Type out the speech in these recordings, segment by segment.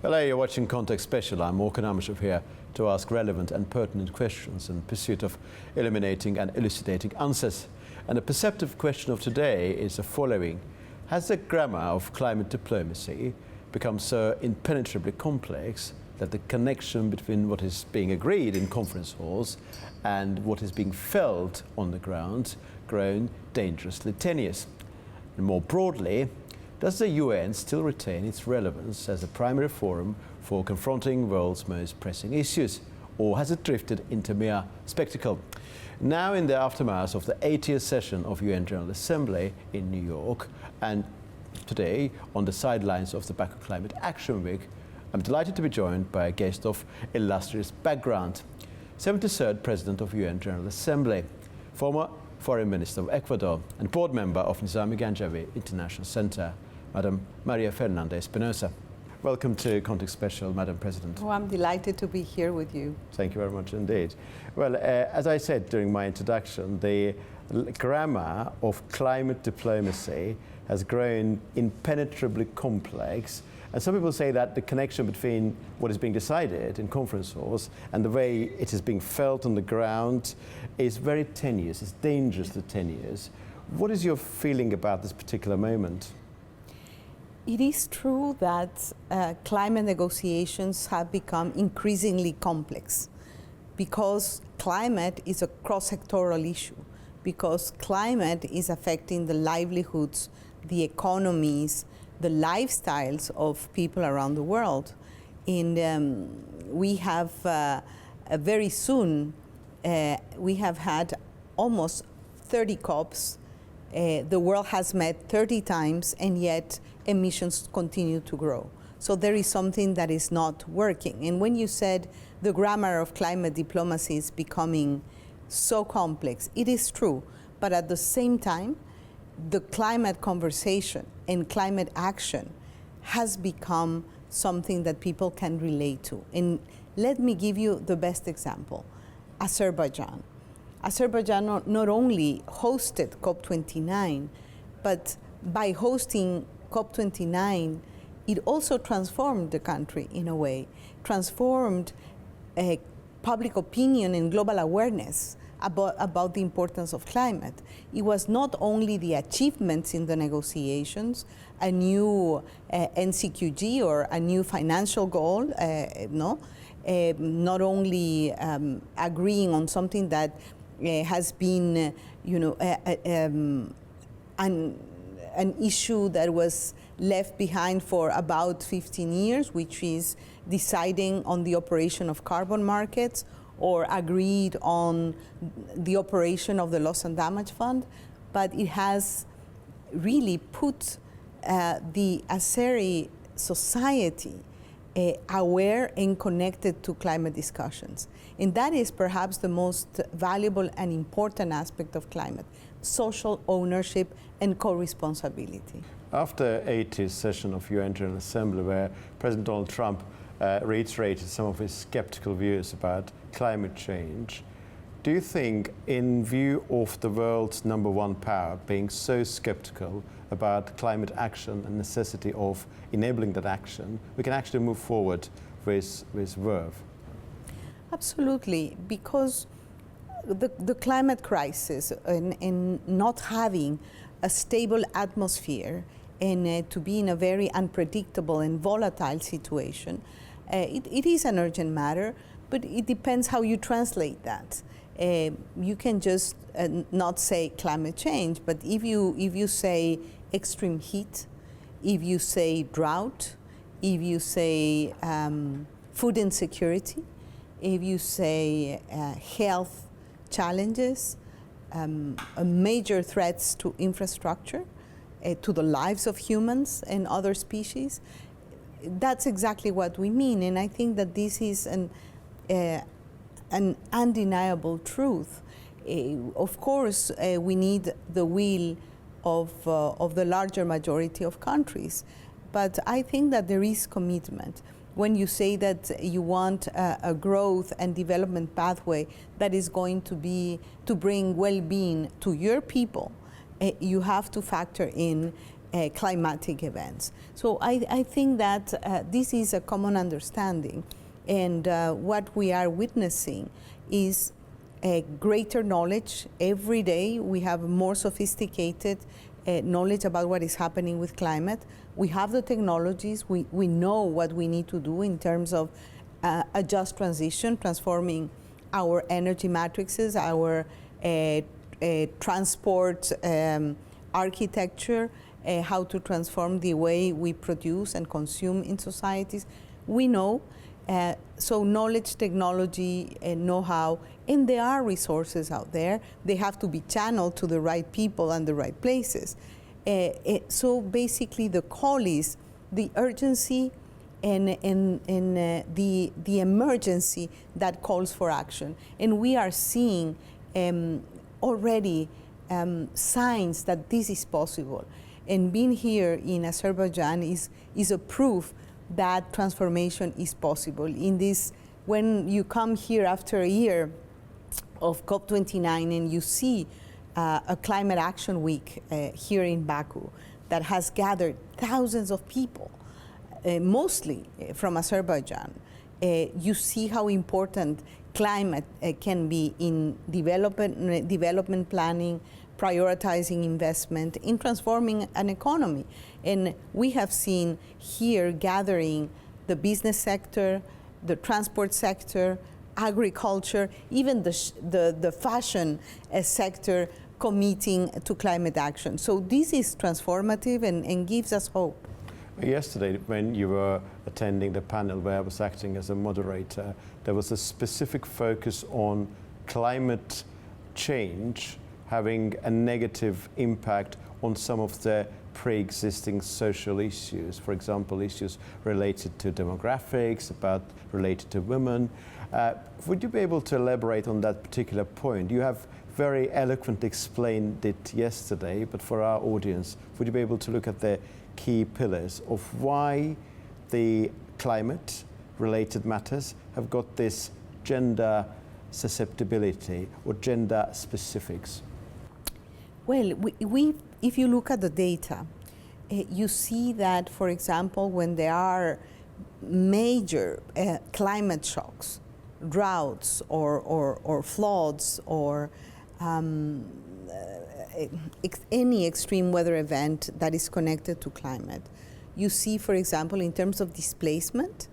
Hello, you're watching Context Special. I'm Morkan Amishov here to ask relevant and pertinent questions in pursuit of eliminating and elucidating answers. And the perceptive question of today is the following. Has the grammar of climate diplomacy become so impenetrably complex that the connection between what is being agreed in conference halls and what is being felt on the ground grown dangerously tenuous? And more broadly, does the UN still retain its relevance as a primary forum for confronting the world's most pressing issues, or has it drifted into mere spectacle? Now, in the aftermath of the 80th session of UN General Assembly in New York, and today on the sidelines of the Baku Climate Action Week, I'm delighted to be joined by a guest of illustrious background, 73rd President of UN General Assembly, former Foreign Minister of Ecuador and board member of Nizami Ganjavi International Center, Madam Maria Fernanda Espinosa. Welcome to Context Special, Madam President. Oh, I'm delighted to be here with you. Thank you very much indeed. Well, as I said during my introduction, the grammar of climate diplomacy has grown impenetrably complex. And some people say that the connection between what is being decided in conference halls and the way it is being felt on the ground is very tenuous, it's dangerously tenuous. What is your feeling about this particular moment? It is true that climate negotiations have become increasingly complex because climate is a cross-sectoral issue, because climate is affecting the livelihoods, the economies, the lifestyles of people around the world. And we have very soon, we have had almost 30 COPs. The world has met 30 times, and yet emissions continue to grow. So there is something that is not working. And when you said the grammar of climate diplomacy is becoming so complex, it is true. But at the same time, the climate conversation and climate action has become something that people can relate to. And let me give you the best example, Azerbaijan. Azerbaijan not only hosted COP29, but by hosting COP29, it also transformed the country in a way, transformed public opinion and global awareness about the importance of climate. It was not only the achievements in the negotiations, a new NCQG or a new financial goal, not only agreeing on something that has been, an issue that was left behind for about 15 years, which is deciding on the operation of carbon markets, or agreed on the operation of the loss and damage fund, but it has really put the Azeri society aware and connected to climate discussions. And that is perhaps the most valuable and important aspect of climate, social ownership and co-responsibility. After the 80th session of UN General Assembly, where President Donald Trump reiterated some of his skeptical views about climate change, do you think, in view of the world's #1 power being so skeptical about climate action and necessity of enabling that action, we can actually move forward with verve? Absolutely, because the climate crisis and not having a stable atmosphere and to be in a very unpredictable and volatile situation, it is an urgent matter, but it depends how you translate that. You can just not say climate change, but if you say extreme heat, if you say drought, if you say food insecurity, if you say health challenges, major threats to infrastructure, to the lives of humans and other species, that's exactly what we mean. And I think that this is an undeniable truth. Of course, we need the will of the larger majority of countries, but I think that there is commitment. When you say that you want a growth and development pathway that is going to bring well-being to your people, you have to factor in climatic events. So I think that this is a common understanding, and what we are witnessing is a greater knowledge. Every day we have more sophisticated knowledge about what is happening with climate. We have the technologies, we know what we need to do in terms of a just transition, transforming our energy matrices, our transport architecture, how to transform the way we produce and consume in societies. We know, so knowledge, technology, know-how, and there are resources out there. They have to be channeled to the right people and the right places. So basically the call is the urgency and the emergency that calls for action. And we are seeing already signs that this is possible. And being here in Azerbaijan is a proof that transformation is possible. In this, when you come here after a year of COP29 and you see a climate action week here in Baku that has gathered thousands of people, mostly from Azerbaijan, you see how important climate can be in development planning, prioritizing investment, in transforming an economy. And we have seen here gathering the business sector, the transport sector, agriculture, even the fashion sector committing to climate action. So this is transformative and gives us hope. Yesterday, when you were attending the panel where I was acting as a moderator, there was a specific focus on climate change having a negative impact on some of the pre-existing social issues, for example, issues related to demographics, related to women. Would you be able to elaborate on that particular point? You have very eloquently explained it yesterday, but for our audience, would you be able to look at the key pillars of why the climate-related matters have got this gender susceptibility or gender specifics? Well, if you look at the data, you see that, for example, when there are major climate shocks, droughts or floods or any extreme weather event that is connected to climate, you see, for example, in terms of displacement,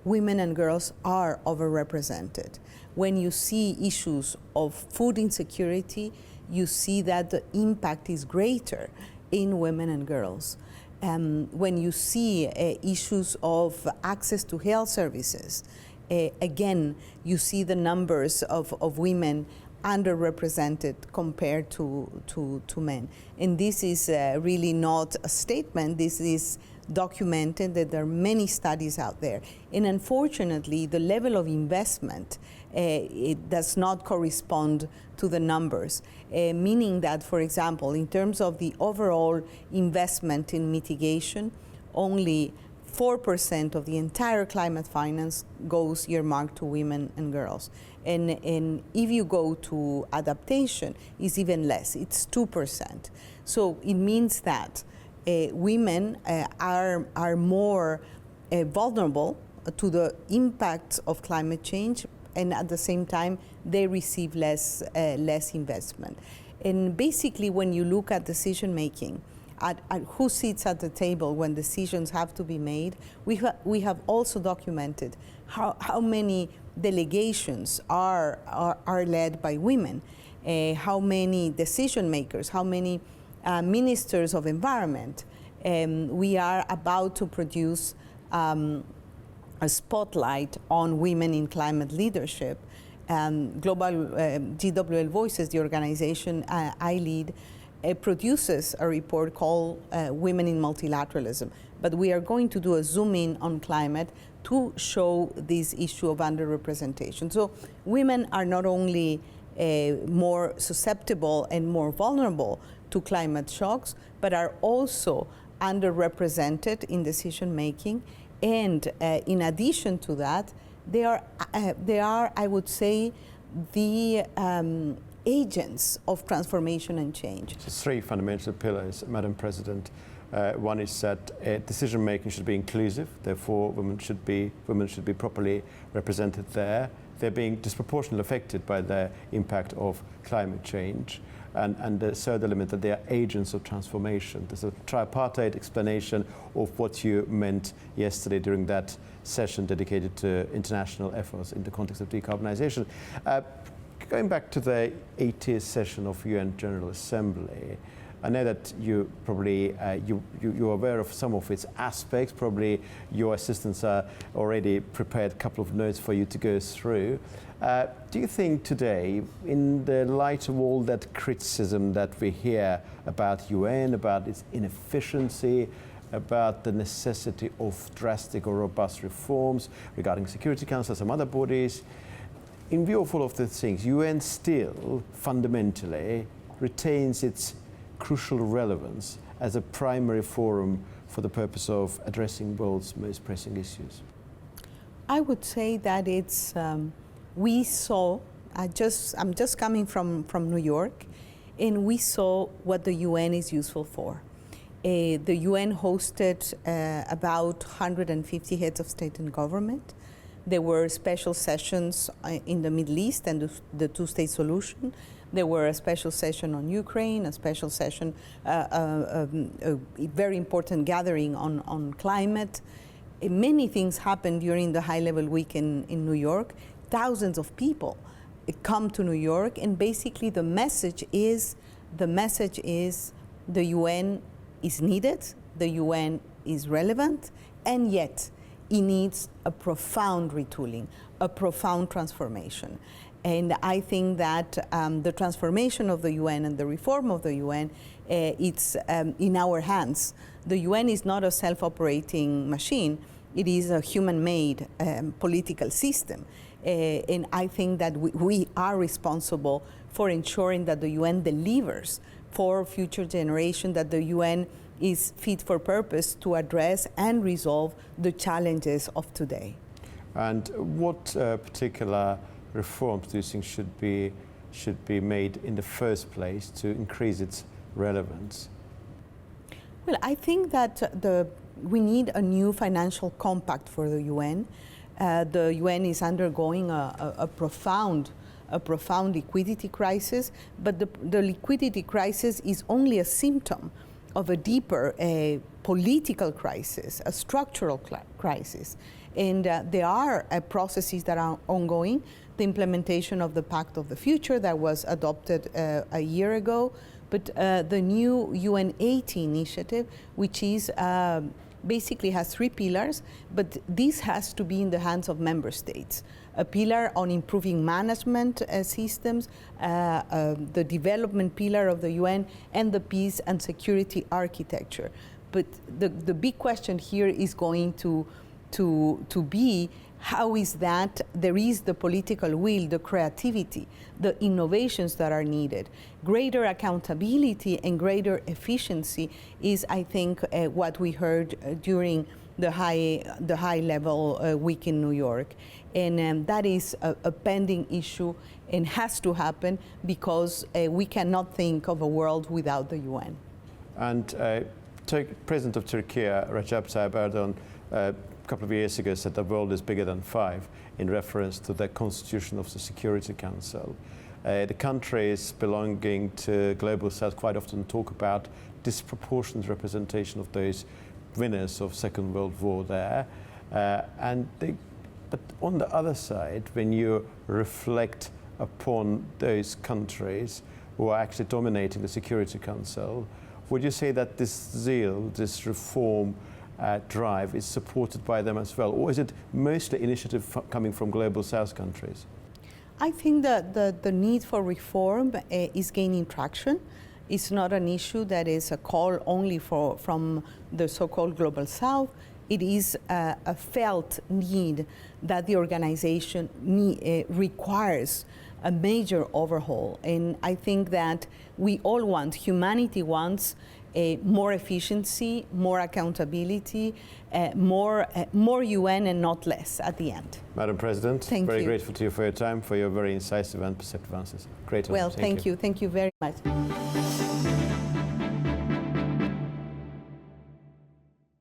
women and girls are overrepresented. When you see issues of food insecurity, you see that the impact is greater in women and girls. When you see issues of access to health services, again, you see the numbers of women underrepresented compared to men. And this is really not a statement, this is documented, that there are many studies out there. And unfortunately, the level of investment, it does not correspond to the numbers, meaning that, for example, in terms of the overall investment in mitigation, only 4% of the entire climate finance goes earmarked to women and girls. And if you go to adaptation, it's even less, it's 2%. So it means that women are more vulnerable to the impacts of climate change, and at the same time, they receive less investment. And basically, when you look at decision making, at who sits at the table when decisions have to be made, we have also documented how many delegations are led by women, how many decision makers, how many ministers of environment. We are about to produce a spotlight on women in climate leadership. Global GWL Voices, the organization I lead, produces a report called Women in Multilateralism. But we are going to do a zoom in on climate to show this issue of underrepresentation. So women are not only more susceptible and more vulnerable to climate shocks, but are also underrepresented in decision making. And in addition to that, they are, I would say, the agents of transformation and change. So 3 fundamental pillars, Madam President. One is that decision making should be inclusive, therefore women should be properly represented there. They're being disproportionately affected by the impact of climate change. And the third element, that they are agents of transformation. There's a tripartite explanation of what you meant yesterday during that session dedicated to international efforts in the context of decarbonization. Going back to the 80th session of UN General Assembly, I know that you probably you're aware of some of its aspects. Probably your assistants are already prepared a couple of notes for you to go through. Do you think today, in the light of all that criticism that we hear about UN, about its inefficiency, about the necessity of drastic or robust reforms regarding Security Council, some other bodies, in view of all of these things, UN still fundamentally retains its crucial relevance as a primary forum for the purpose of addressing world's most pressing issues? I would say that it's, we saw, I'm just coming from New York, and we saw what the UN is useful for. The UN hosted about 150 heads of state and government. There were special sessions in the Middle East and the two-state solution. There were a special session on Ukraine, a special session, a very important gathering on climate. Many things happened during the high-level week in New York. Thousands of people come to New York, and basically the message is the UN is needed, the UN is relevant, and yet it needs a profound retooling, a profound transformation. And I think that the transformation of the UN and the reform of the UN, it's in our hands. The UN is not a self-operating machine. It is a human-made political system. And I think that we are responsible for ensuring that the UN delivers for future generations, that the UN is fit for purpose to address and resolve the challenges of today. And what particular reforms do you think should be made in the first place to increase its relevance? Well, I think that we need a new financial compact for the UN. The UN is undergoing a profound liquidity crisis, but the liquidity crisis is only a symptom of a deeper political crisis, a structural crisis. And there are processes that are ongoing. The implementation of the Pact of the Future that was adopted a year ago, but the new UN80 initiative, which is basically has 3 pillars, but this has to be in the hands of member states. A pillar on improving management systems, the development pillar of the UN, and the peace and security architecture. But the big question here is going to be, how is that there is the political will, the creativity, the innovations that are needed. Greater accountability and greater efficiency is, I think, what we heard during the high-level week in New York. And that is a pending issue and has to happen because we cannot think of a world without the UN. And President of Turkey, Recep Tayyip Erdogan, a couple of years ago said the world is bigger than 5 in reference to the constitution of the Security Council. The countries belonging to Global South quite often talk about disproportionate representation of those winners of Second World War there. But on the other side, when you reflect upon those countries who are actually dominating the Security Council, would you say that this zeal, this reform drive is supported by them as well? Or is it mostly initiative coming from Global South countries? I think that the need for reform is gaining traction. It's not an issue that is a call only from the so-called Global South. It is a felt need that the organization requires a major overhaul. And I think that we all want, humanity wants more efficiency, more accountability, more UN and not less at the end. Madam President, Thank very you. grateful to you for your time, for your very incisive and perceptive answers. Great. Well, Thank you. Thank you very much.